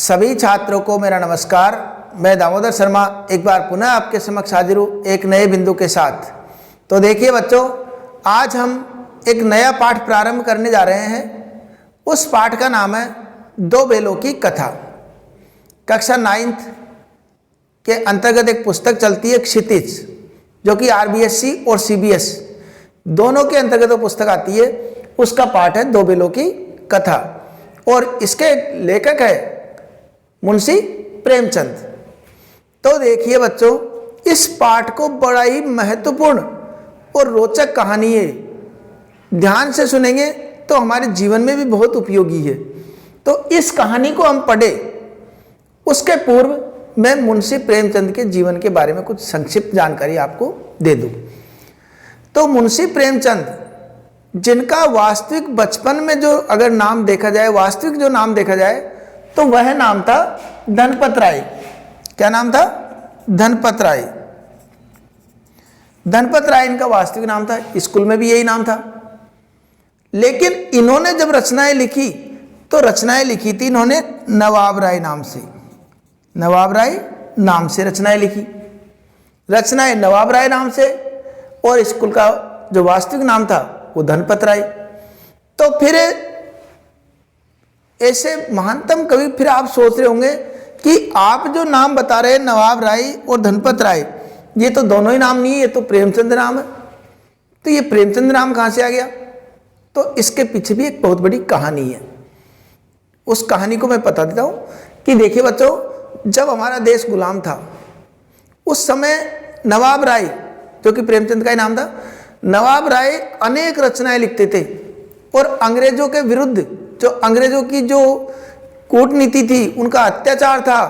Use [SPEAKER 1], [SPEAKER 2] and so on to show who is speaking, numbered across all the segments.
[SPEAKER 1] सभी छात्रों को मेरा नमस्कार। मैं दामोदर शर्मा एक बार पुनः आपके समक्ष हाजिर हूँ एक नए बिंदु के साथ। तो देखिए बच्चों, आज हम एक नया पाठ प्रारंभ करने जा रहे हैं। उस पाठ का नाम है दो बेलों की कथा। कक्षा 9th के अंतर्गत एक पुस्तक चलती है क्षितिज, जो कि RBSC और CBS दोनों के अंतर्गत वो पुस्तक आती है। उसका पाठ है दो बेलों की कथा और इसके लेखक है मुंशी प्रेमचंद। तो देखिए बच्चों, इस पाठ को बड़ा ही महत्वपूर्ण और रोचक कहानी है। ध्यान से सुनेंगे तो हमारे जीवन में भी बहुत उपयोगी है। तो इस कहानी को हम पढ़े उसके पूर्व मैं मुंशी प्रेमचंद के जीवन के बारे में कुछ संक्षिप्त जानकारी आपको दे दूं। तो मुंशी प्रेमचंद, जिनका वास्तविक बचपन में जो अगर नाम देखा जाए, वास्तविक जो नाम देखा जाए तो वह नाम था धनपत राय। क्या नाम था? धनपत राय। धनपत राय इनका वास्तविक नाम था। स्कूल में भी यही नाम था। लेकिन इन्होंने जब रचनाएं लिखी तो रचनाएं लिखी थी इन्होंने नवाब राय नाम से। नवाब राय नाम से रचनाएं लिखी। रचनाएं नवाब राय नाम से और स्कूल का जो वास्तविक नाम था वो धनपत राय। तो फिर ऐसे महानतम कवि, फिर आप सोच रहे होंगे कि आप जो नाम बता रहे हैं नवाब राय और धनपत राय, ये तो दोनों ही नाम नहीं है, ये तो प्रेमचंद नाम है। तो ये प्रेमचंद नाम कहाँ से आ गया? तो इसके पीछे भी एक बहुत बड़ी कहानी है। उस कहानी को मैं बता देता हूँ कि देखिए बच्चों, जब हमारा देश गुलाम था उस समय नवाब राय, जो कि प्रेमचंद का ही नाम था, नवाब राय अनेक रचनाएं लिखते थे और अंग्रेजों के विरुद्ध, जो अंग्रेजों की जो कूटनीति थी, उनका अत्याचार था,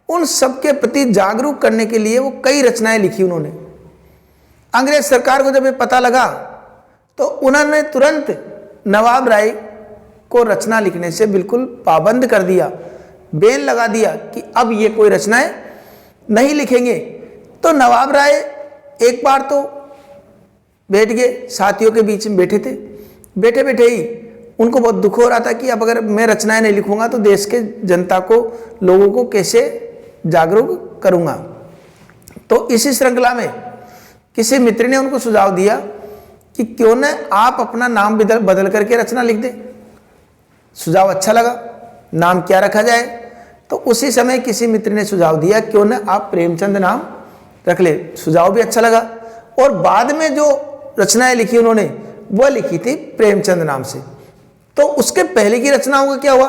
[SPEAKER 1] उन सब के प्रति जागरूक करने के लिए वो कई रचनाएं लिखी उन्होंने। अंग्रेज सरकार को जब ये पता लगा तो उन्होंने तुरंत नवाब राय को रचना लिखने से बिल्कुल पाबंद कर दिया, बैन लगा दिया कि अब ये कोई रचनाएं नहीं लिखेंगे। तो नवाब राय एक बार तो बैठ गए, साथियों के बीच में बैठे थे। बैठे बैठे ही उनको बहुत दुख हो रहा था कि अब अगर मैं रचनाएं नहीं लिखूंगा तो देश के जनता को, लोगों को कैसे जागरूक करूंगा। तो इसी श्रृंखला में किसी मित्र ने उनको सुझाव दिया कि क्यों न आप अपना नाम बदल करके रचना लिख दे। सुझाव अच्छा लगा, नाम क्या रखा जाए? तो उसी समय किसी मित्र ने सुझाव दिया क्यों न आप प्रेमचंद नाम रख ले। सुझाव भी अच्छा लगा और बाद में जो रचनाएं लिखी उन्होंने वह लिखी थी प्रेमचंद नाम से। तो उसके पहले की रचनाओं का क्या हुआ?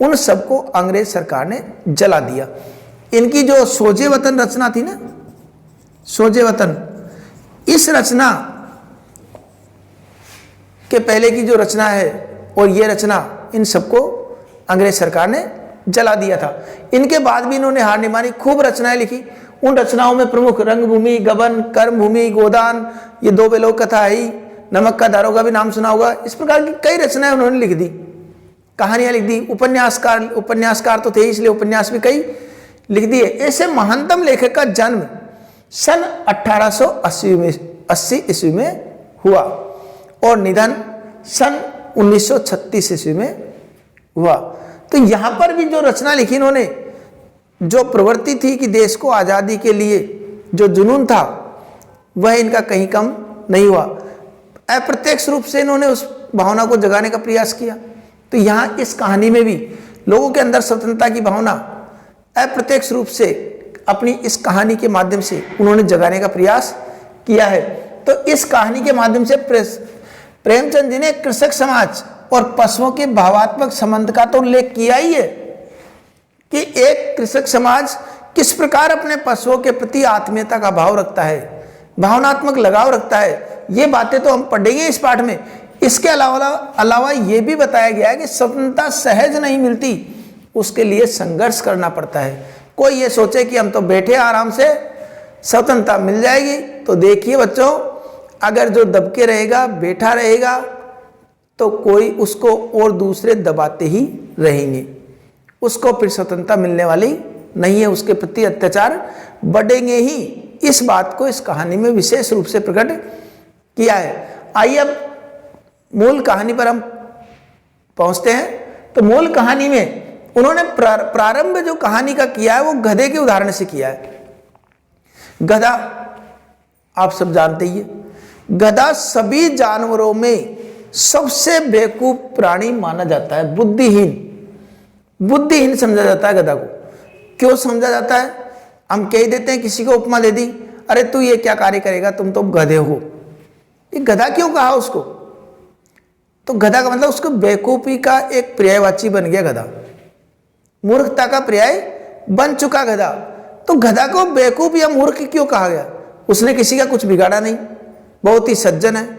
[SPEAKER 1] उन सबको अंग्रेज सरकार ने जला दिया। इनकी जो सोजे वतन रचना थी ना, सोजे वतन, इस रचना के पहले की जो रचना है और ये रचना, इन सबको अंग्रेज सरकार ने जला दिया था। इनके बाद भी इन्होंने हार नहीं मानी, खूब रचनाएं लिखी। उन रचनाओं में प्रमुख रंगभूमि, गबन, कर्मभूमि, गोदान, ये दो बेलों कथा है, नमक का दारोगा भी नाम सुना होगा। इस प्रकार की कई रचनाएं उन्होंने लिख दी, कहानियां लिख दी। उपन्यासकार तो थे इसलिए उपन्यास भी कई लिख दिए। ऐसे महानतम लेखक का जन्म सन 1880 ईस्वी में हुआ और निधन सन 1936 ईस्वी में हुआ। तो यहां पर भी जो रचना लिखी इन्होंने, जो प्रवृत्ति थी कि देश को आजादी के लिए जो जुनून था, वह इनका कहीं कम नहीं हुआ। अप्रत्यक्ष रूप से इन्होंने उस भावना को जगाने का प्रयास किया। तो यहाँ इस कहानी में भी लोगों के अंदर स्वतंत्रता की भावना अप्रत्यक्ष रूप से अपनी इस कहानी के माध्यम से उन्होंने जगाने का प्रयास किया है। तो इस कहानी के माध्यम से प्रेमचंद जी ने कृषक समाज और पशुओं के भावात्मक संबंध का तो उल्लेख किया ही है कि एक कृषक समाज किस प्रकार अपने पशुओं के प्रति आत्मीयता का भाव रखता है, भावनात्मक लगाव रखता है। ये बातें तो हम पढ़ेंगे इस पाठ में। इसके अलावा ये भी बताया गया है कि स्वतंत्रता सहज नहीं मिलती, उसके लिए संघर्ष करना पड़ता है। कोई ये सोचे कि हम तो बैठे आराम से स्वतंत्रता मिल जाएगी, तो देखिए बच्चों, अगर जो दबके रहेगा, बैठा रहेगा, तो कोई उसको और दूसरे दबाते ही रहेंगे। उसको फिर स्वतंत्रता मिलने वाली नहीं है, उसके प्रति अत्याचार बढ़ेंगे ही। इस बात को इस कहानी में विशेष रूप से प्रकट किया है। आइए अब मूल कहानी पर हम पहुंचते हैं। तो मूल कहानी में उन्होंने प्रारंभ जो कहानी का किया है वो गधे के उदाहरण से किया है। गधा आप सब जानते ही है, गधा सभी जानवरों में सबसे बेवकूफ प्राणी माना जाता है, बुद्धिहीन समझा जाता है गधा को। क्यों समझा जाता है? हम कह देते हैं, किसी को उपमा दे दी, अरे तू ये क्या कार्य करेगा, तुम तो गधे हो। ये गधा क्यों कहा उसको? तो गधा का मतलब उसको बेवकूफी का एक पर्यायवाची बन गया गधा, मूर्खता का पर्याय बन चुका गधा। तो गधा को बेवकूफ या मूर्ख क्यों कहा गया? उसने किसी का कुछ बिगाड़ा नहीं, बहुत ही सज्जन है,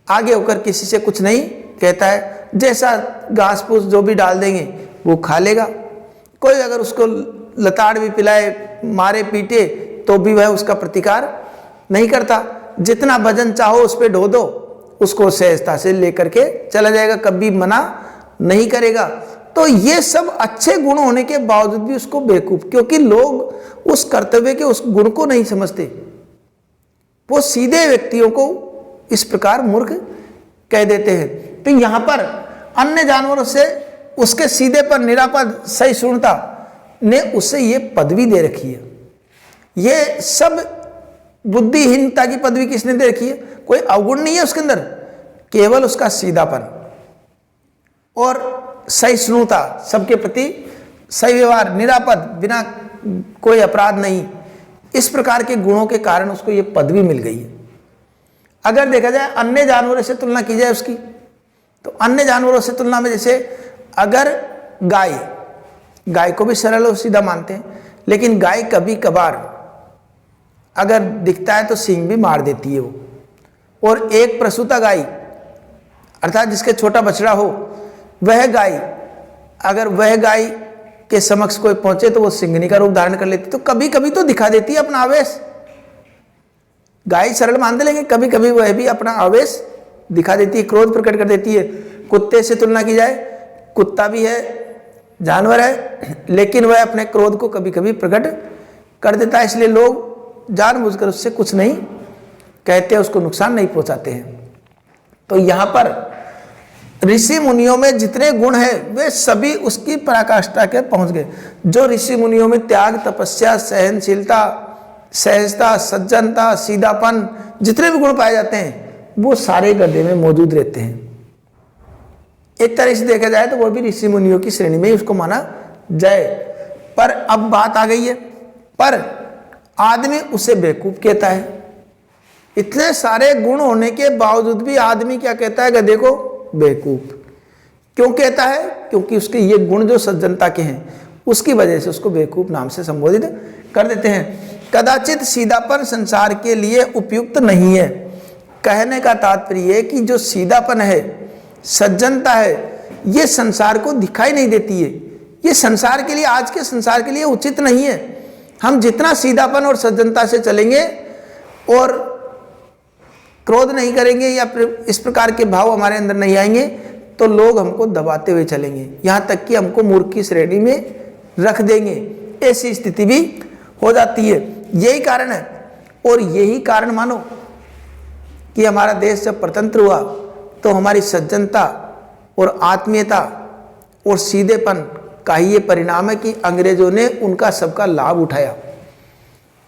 [SPEAKER 1] आगे होकर किसी से कुछ नहीं कहता है, जैसा घास फूस जो भी डाल देंगे वो खा लेगा। कोई अगर उसको लताड़ भी पिलाए, मारे पीटे, तो भी वह उसका प्रतिकार नहीं करता। जितना वजन चाहो उस पर ढो दो, उसको सहजता से लेकर के चला जाएगा, कभी मना नहीं करेगा। तो ये सब अच्छे गुण होने के बावजूद भी उसको बेवकूफ, क्योंकि लोग उस कर्तव्य के उस गुण को नहीं समझते, वो सीधे व्यक्तियों को इस प्रकार मूर्ख कह देते हैं। तो यहां पर अन्य जानवरों से उसके सीधे पर, निरापद, सहिष्णुता ने उसे ये पदवी दे रखी है। ये सब बुद्धिहीनता की पदवी किसने दे रखी है? कोई अवगुण नहीं है उसके अंदर, केवल उसका सीधापन और सहिष्णुता, सबके प्रति सही व्यवहार, निरापद, बिना कोई अपराध नहीं, इस प्रकार के गुणों के कारण उसको ये पदवी मिल गई है। अगर देखा जाए अन्य जानवरों से तुलना की जाए उसकी, तो अन्य जानवरों से तुलना में, जैसे अगर गाय को भी सरल और सीधा मानते हैं, लेकिन गाय कभी कभार अगर दिखता है तो सींग भी मार देती है वो। और एक प्रसूता गाय, अर्थात जिसके छोटा बछड़ा हो, वह गाय, अगर वह गाय के समक्ष कोई पहुंचे तो वो सिंघनी का रूप धारण कर लेती, तो कभी कभी तो दिखा देती है अपना आवेश। गाय सरल मान लेंगे, कभी कभी वह भी अपना आवेश दिखा देती है, क्रोध प्रकट कर देती है। कुत्ते से तुलना की जाए, कुत्ता भी है, जानवर है, लेकिन वह अपने क्रोध को कभी कभी प्रकट कर देता है, इसलिए लोग जानबूझकर उससे कुछ नहीं कहते, उसको नुकसान नहीं पहुंचाते हैं। तो यहां पर ऋषि मुनियों में जितने गुण हैं वे सभी उसकी पराकाष्ठा के पहुंच गए। जो ऋषि मुनियों में त्याग, तपस्या, सहनशीलता, सहजता, सज्जनता, सीधापन, जितने भी गुण पाए जाते हैं वो सारे गधे में मौजूद रहते हैं। एक तरह से देखा जाए तो वो भी ऋषि मुनियों की श्रेणी में ही उसको माना जाए। पर अब बात आ गई है, पर आदमी उसे बेवकूफ कहता है। इतने सारे गुण होने के बावजूद भी आदमी क्या कहता है? गधे को बेवकूफ। क्यों कहता है? क्योंकि उसके ये गुण जो सज्जनता के हैं, उसकी वजह से उसको बेवकूफ नाम से संबोधित कर देते हैं। कदाचित सीधापन संसार के लिए उपयुक्त नहीं है। कहने का तात्पर्य है कि जो सीधापन है, सज्जनता है, ये संसार को दिखाई नहीं देती है। ये संसार के लिए, आज के संसार के लिए उचित नहीं है। हम जितना सीधापन और सज्जनता से चलेंगे और क्रोध नहीं करेंगे या इस प्रकार के भाव हमारे अंदर नहीं आएंगे, तो लोग हमको दबाते हुए चलेंगे, यहाँ तक कि हमको मूर्ख की श्रेणी में रख देंगे। ऐसी स्थिति भी हो जाती है। यही कारण है, और यही कारण मानो कि हमारा देश जब स्वतंत्र हुआ तो हमारी सज्जनता और आत्मीयता और सीधेपन का ही ये परिणाम है कि अंग्रेजों ने उनका सबका लाभ उठाया,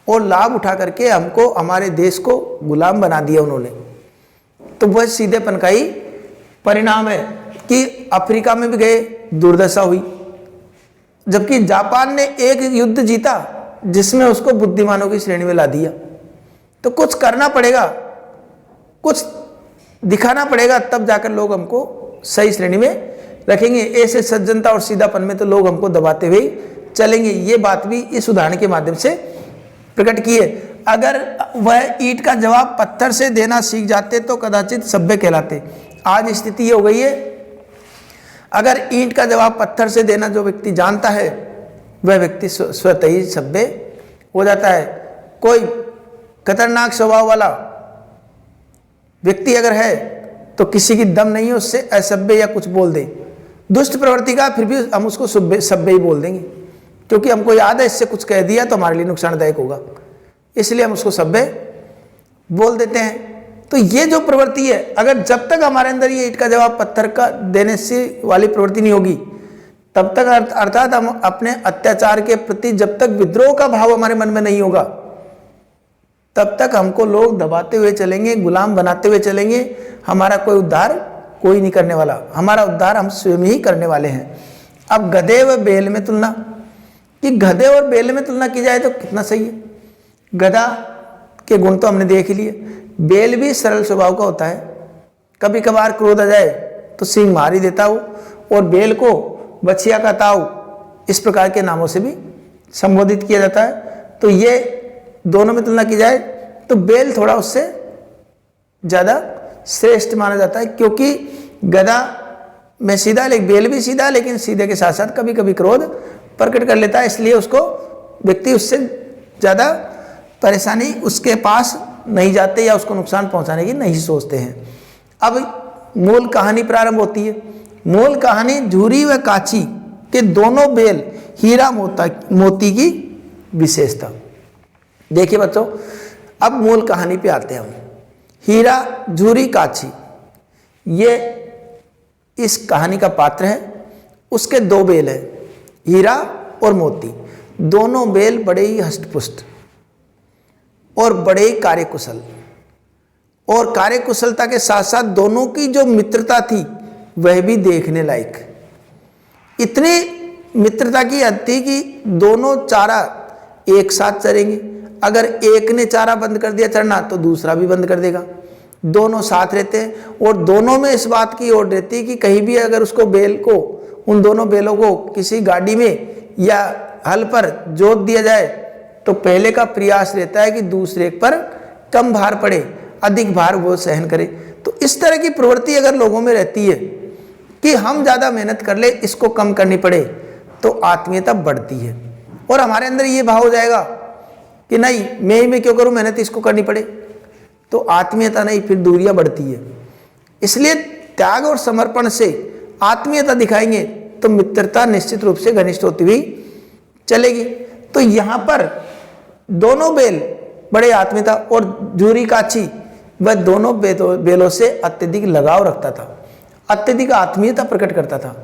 [SPEAKER 1] और लाभ उठा करके हमको, हमारे देश को गुलाम बना दिया उन्होंने। तो वह सीधेपन का ही परिणाम है कि अफ्रीका में भी गए, दुर्दशा हुई, जबकि जापान ने एक युद्ध जीता जिसमें उसको बुद्धिमानों की श्रेणी में ला दिया। तो कुछ करना पड़ेगा, कुछ दिखाना पड़ेगा, तब जाकर लोग हमको सही श्रेणी में रखेंगे। ऐसे सज्जनता और सीधापन में तो लोग हमको दबाते हुए चलेंगे। ये बात भी इस उदाहरण के माध्यम से प्रकट की है। अगर वह ईंट का जवाब पत्थर से देना सीख जाते तो कदाचित सभ्य कहलाते। आज स्थिति ये हो गई है, अगर ईंट का जवाब पत्थर से देना जो व्यक्ति जानता है, वह व्यक्ति स्वतः ही सभ्य हो जाता है। कोई खतरनाक स्वभाव वाला व्यक्ति अगर है तो किसी की दम नहीं है उससे असभ्य या कुछ बोल दे, दुष्ट प्रवृत्ति का, फिर भी हम उसको सभ्य ही बोल देंगे, क्योंकि हमको याद है इससे कुछ कह दिया तो हमारे लिए नुकसानदायक होगा, इसलिए हम उसको सभ्य बोल देते हैं। तो ये जो प्रवृत्ति है, अगर जब तक हमारे अंदर ये ईंट का जवाब पत्थर का देने से वाली प्रवृत्ति नहीं होगी, तब तक अर्थात हम अपने अत्याचार के प्रति जब तक विद्रोह का भाव हमारे मन में नहीं होगा, तब तक हमको लोग दबाते हुए चलेंगे, गुलाम बनाते हुए चलेंगे। हमारा कोई उद्धार कोई नहीं करने वाला, हमारा उद्धार हम स्वयं ही करने वाले हैं। अब गधे व बैल में तुलना, कि गधे और बैल में तुलना की जाए तो कितना सही है। गधा के गुण तो हमने देख ही लिए, बैल भी सरल स्वभाव का होता है, कभी कभार क्रोध आ जाए तो सींग मार ही देता हो, और बैल को बछिया का ताऊ इस प्रकार के नामों से भी संबोधित किया जाता है। तो ये दोनों में तुलना की जाए तो बैल थोड़ा उससे ज़्यादा श्रेष्ठ माना जाता है, क्योंकि गधा में सीधा, लेकिन बैल भी सीधा, लेकिन सीधे के साथ साथ कभी कभी क्रोध प्रकट कर लेता है, इसलिए उसको व्यक्ति उससे ज़्यादा परेशानी उसके पास नहीं जाते या उसको नुकसान पहुंचाने की नहीं सोचते हैं। अब मूल कहानी प्रारंभ होती है। मूल कहानी झूरी व काची के दोनों बैल हीरा मोती की विशेषता। देखिए बच्चों, अब मूल कहानी पे आते हैं हम। हीरा, झूरी, काची, ये इस कहानी का पात्र है। उसके दो बैल हैं, हीरा और मोती। दोनों बैल बड़े ही हष्टपुष्ट और बड़े ही कार्यकुशल, और कार्यकुशलता के साथ साथ दोनों की जो मित्रता थी वह भी देखने लायक। इतनी मित्रता की हद थी कि दोनों चारा एक साथ चरेंगे, अगर एक ने चारा बंद कर दिया चरना तो दूसरा भी बंद कर देगा। दोनों साथ रहते हैं, और दोनों में इस बात की ओर रहती कि कहीं भी अगर उसको बैल को, उन दोनों बैलों को किसी गाड़ी में या हल पर जोत दिया जाए तो पहले का प्रयास रहता है कि दूसरे पर कम भार पड़े, अधिक भार वो सहन करे। तो इस तरह की प्रवृत्ति अगर लोगों में रहती है कि हम ज़्यादा मेहनत कर ले, इसको कम करनी पड़े, तो आत्मीयता बढ़ती है। और हमारे अंदर ये भाव हो जाएगा कि नहीं, मैं क्यों करूं मेहनत, इसको करनी पड़े, तो आत्मीयता नहीं, फिर दूरियां बढ़ती है। इसलिए त्याग और समर्पण से आत्मीयता दिखाएंगे तो मित्रता निश्चित रूप से घनिष्ठ होती हुई चलेगी। तो यहां पर दोनों बैल बड़े आत्मीयता, और झूरी काची वह दोनों बैलों से अत्यधिक लगाव रखता था, अत्यधिक आत्मीयता प्रकट करता था।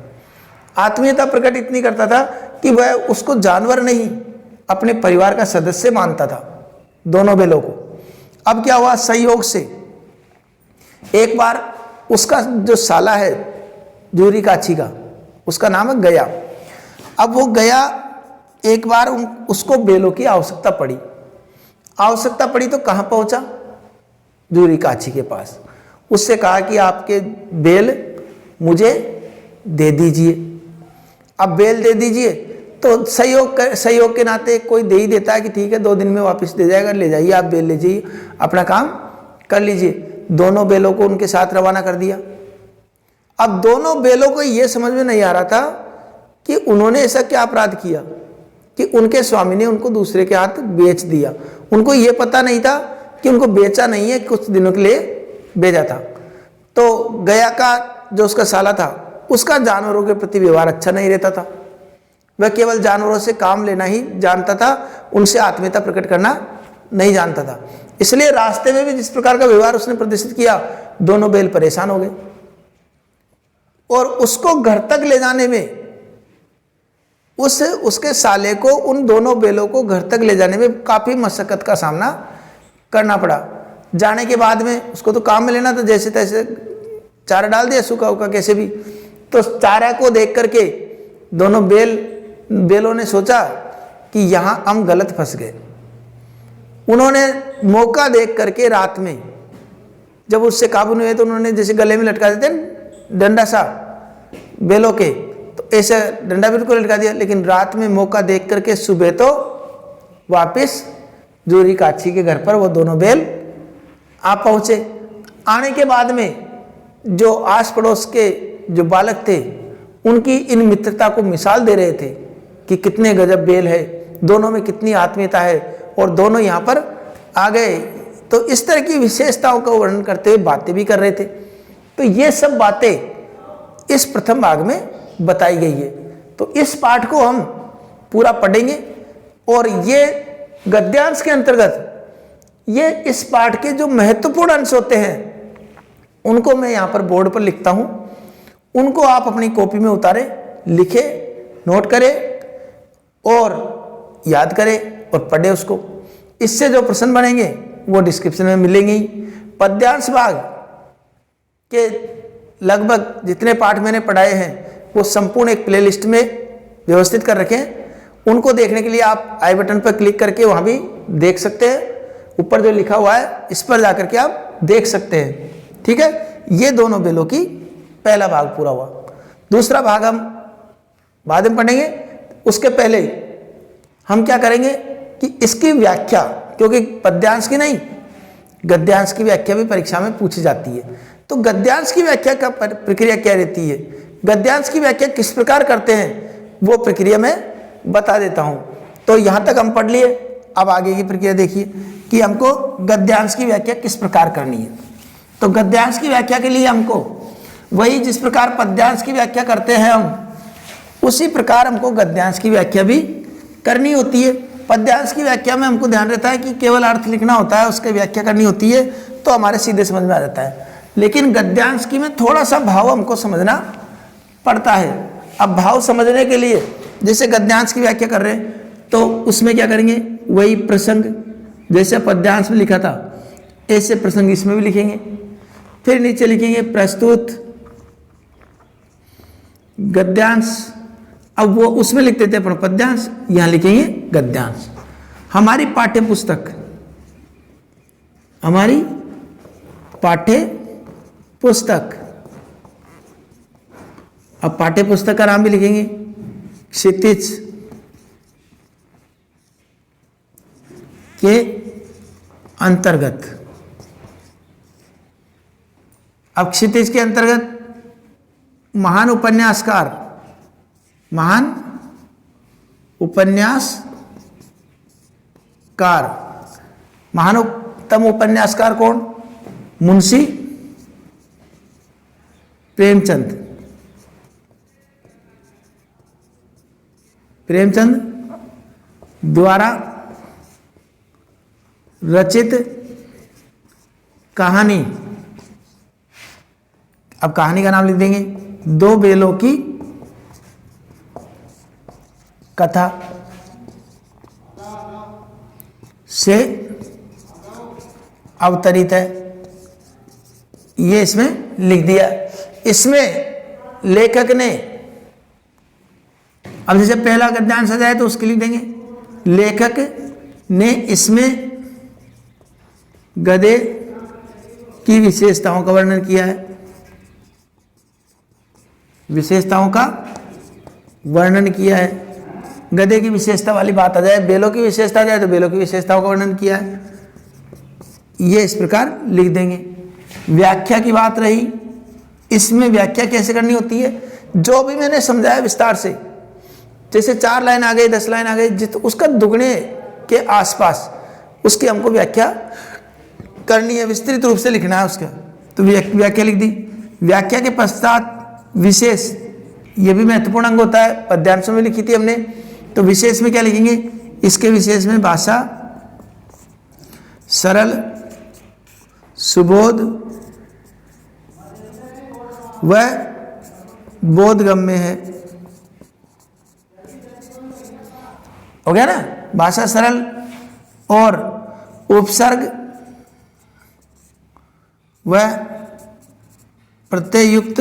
[SPEAKER 1] आत्मीयता प्रकट इतनी करता था कि वह उसको जानवर नहीं, अपने परिवार का सदस्य मानता था, दोनों बैलों को। अब क्या हुआ, संयोग से एक बार उसका जो साला है झूरी काची का, उसका नाम है गया। अब वो गया, एक बार उसको बैलों की आवश्यकता पड़ी तो कहाँ पहुंचा, झूरी काची के पास। उससे कहा कि आपके बैल मुझे दे दीजिए। अब बैल दे दीजिए तो सहयोग के नाते कोई दे ही देता है कि ठीक है 2 दिन में वापस दे जाएगा, ले जाइए आप बैल, ले जाइए, अपना काम कर लीजिए। दोनों बैलों को उनके साथ रवाना कर दिया। अब दोनों बैलों को यह समझ में नहीं आ रहा था कि उन्होंने ऐसा क्या अपराध किया कि उनके स्वामी ने उनको दूसरे के हाथ बेच दिया। उनको यह पता नहीं था कि उनको बेचा नहीं है, कुछ दिनों के लिए भेजा था। तो गया का जो उसका साला था, उसका जानवरों के प्रति व्यवहार अच्छा नहीं रहता था। वह केवल जानवरों से काम लेना ही जानता था, उनसे आत्मीयता प्रकट करना नहीं जानता था। इसलिए रास्ते में भी जिस प्रकार का व्यवहार उसने प्रदर्शित किया, दोनों बैल परेशान हो गए, और उसको घर तक ले जाने में, उसके साले को, उन दोनों बैलों को घर तक ले जाने में काफी मशक्कत का सामना करना पड़ा। जाने के बाद में उसको तो काम में लेना था, जैसे तैसे चारा डाल दिया सूखा उखा कैसे भी। तो चारा को देख करके दोनों बैलों ने सोचा कि यहां हम गलत फंस गए। उन्होंने मौका देख करके रात में, जब उससे काबू नहीं हुए तो उन्होंने जैसे गले में लटका देते हैं डंडा सा बैलों के, तो ऐसे डंडा बिल्कुल लटका दिया। लेकिन रात में मौका देख करके सुबह तो वापस झूरी काची के घर पर वो दोनों बैल आ पहुंचे। आने के बाद में जो आस पड़ोस के जो बालक थे, उनकी इन मित्रता को मिसाल दे रहे थे कि कितने गजब बैल है, दोनों में कितनी आत्मीयता है, और दोनों यहाँ पर आ गए। तो इस तरह की विशेषताओं का वर्णन करते हुए बातें भी कर रहे थे। तो ये सब बातें इस प्रथम भाग में बताई गई है। तो इस पाठ को हम पूरा पढ़ेंगे, और ये गद्यांश के अंतर्गत ये इस पाठ के जो महत्वपूर्ण अंश होते हैं उनको मैं यहाँ पर बोर्ड पर लिखता हूँ, उनको आप अपनी कॉपी में उतारें, लिखें, नोट करे और याद करे और पढ़े उसको। इससे जो प्रश्न बनेंगे वो डिस्क्रिप्शन में मिलेंगे ही। पद्यांश भाग के लगभग जितने पाठ मैंने पढ़ाए हैं वो संपूर्ण एक प्लेलिस्ट में व्यवस्थित कर रखे हैं। उनको देखने के लिए आप आई बटन पर क्लिक करके वहाँ भी देख सकते हैं। ऊपर जो लिखा हुआ है इस पर जाकर के आप देख सकते हैं। ठीक है, ये दोनों बेलों की पहला भाग पूरा हुआ। दूसरा भाग हम बाद में पढ़ेंगे। उसके पहले हम क्या करेंगे कि इसकी व्याख्या, क्योंकि पद्यांश की नहीं गद्यांश की व्याख्या भी परीक्षा में पूछी जाती है, तो गद्यांश की व्याख्या का प्रक्रिया क्या रहती है, गद्यांश की व्याख्या किस प्रकार करते हैं, वो प्रक्रिया मैं बता देता हूं। तो यहां तक हम पढ़ लिए। अब आगे की प्रक्रिया देखिए कि हमको गद्यांश की व्याख्या किस प्रकार करनी है। तो गद्यांश की व्याख्या के लिए हमको वही जिस प्रकार पद्यांश की व्याख्या करते हैं हम, उसी प्रकार हमको गद्यांश की व्याख्या भी करनी होती है। पद्यांश की व्याख्या में हमको ध्यान रहता है कि केवल अर्थ लिखना होता है, उसकी व्याख्या करनी होती है तो हमारे सीधे समझ में आ जाता है। लेकिन गद्यांश की में थोड़ा सा भाव हमको समझना पड़ता है। अब भाव समझने के लिए जैसे गद्यांश की व्याख्या कर रहे हैं तो उसमें क्या करेंगे, वही प्रसंग जैसे पद्यांश में लिखा था ऐसे प्रसंग इसमें भी लिखेंगे। फिर नीचे लिखेंगे प्रस्तुत गद्यांश। अब वो उसमें लिखते थे अपन पद्यांश, यहां लिखेंगे गद्यांश। हमारी पाठ्य पुस्तक, अब पाठ्य पुस्तक का नाम भी लिखेंगे क्षितिज के अंतर्गत। अब क्षितिज के अंतर्गत महान महानतम उपन्यासकार कौन, मुंशी प्रेमचंद द्वारा रचित कहानी। अब कहानी का नाम लिख देंगे दो बेलों की कथा से अवतरित है, ये इसमें लिख दिया। इसमें लेखक ने, अब जैसे पहला गद्यांश आ जाए तो उसके लिख देंगे लेखक ने इसमें गधे की विशेषताओं का वर्णन किया है, विशेषताओं का वर्णन किया है। गधे की विशेषता वाली बात आ जाए, बेलों की विशेषता आ जाए तो बेलों की विशेषताओं का वर्णन किया है, ये इस प्रकार लिख देंगे। व्याख्या की बात रही, इसमें व्याख्या कैसे करनी होती है, जो भी मैंने समझाया विस्तार से, जैसे 4 लाइन आ गई 10 लाइन आ गई, उसका दुगने के आसपास उसकी हमको व्याख्या करनी है, विस्तृत रूप से लिखना है उसका। तो व्याख्या लिख दी। व्याख्या के पश्चात विशेष, ये भी महत्वपूर्ण अंग होता है, पद्यांशों में लिखी थी हमने। तो विशेष में क्या लिखेंगे, इसके विशेष में भाषा सरल सुबोध व बोधगम्य है। हो गया ना, भाषा सरल और उपसर्ग व प्रत्ययुक्त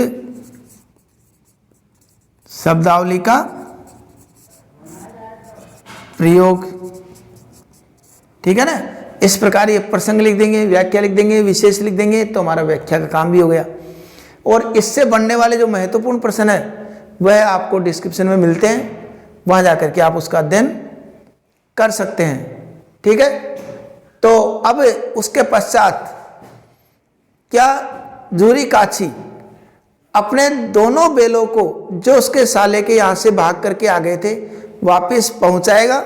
[SPEAKER 1] शब्दावली का प्रयोग। ठीक है ना, इस प्रकार ये प्रसंग लिख देंगे, व्याख्या लिख देंगे, विशेष लिख देंगे, तो हमारा व्याख्या का काम भी हो गया। और इससे बनने वाले जो महत्वपूर्ण प्रश्न है वह आपको डिस्क्रिप्शन में मिलते हैं, वहां जाकर के आप उसका अध्ययन कर सकते हैं। ठीक है, तो अब उसके पश्चात क्या झूरी काछी अपने दोनों बेलों को जो उसके साले के यहाँ से भाग करके आ गए थे वापस पहुंचाएगा,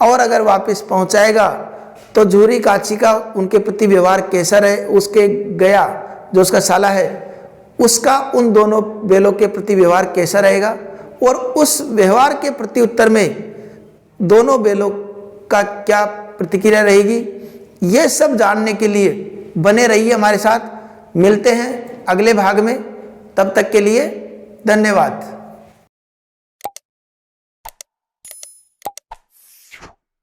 [SPEAKER 1] और अगर वापस पहुंचाएगा तो झूरी काछी का उनके प्रति व्यवहार कैसा रहे, उसके गया जो उसका साला है उसका उन दोनों बेलों के प्रति व्यवहार कैसा रहेगा, और उस व्यवहार के प्रति उत्तर में दोनों बेलों का क्या प्रतिक्रिया रहेगी, ये सब जानने के लिए बने रहिए हमारे साथ। मिलते हैं अगले भाग में, तब तक के लिए धन्यवाद।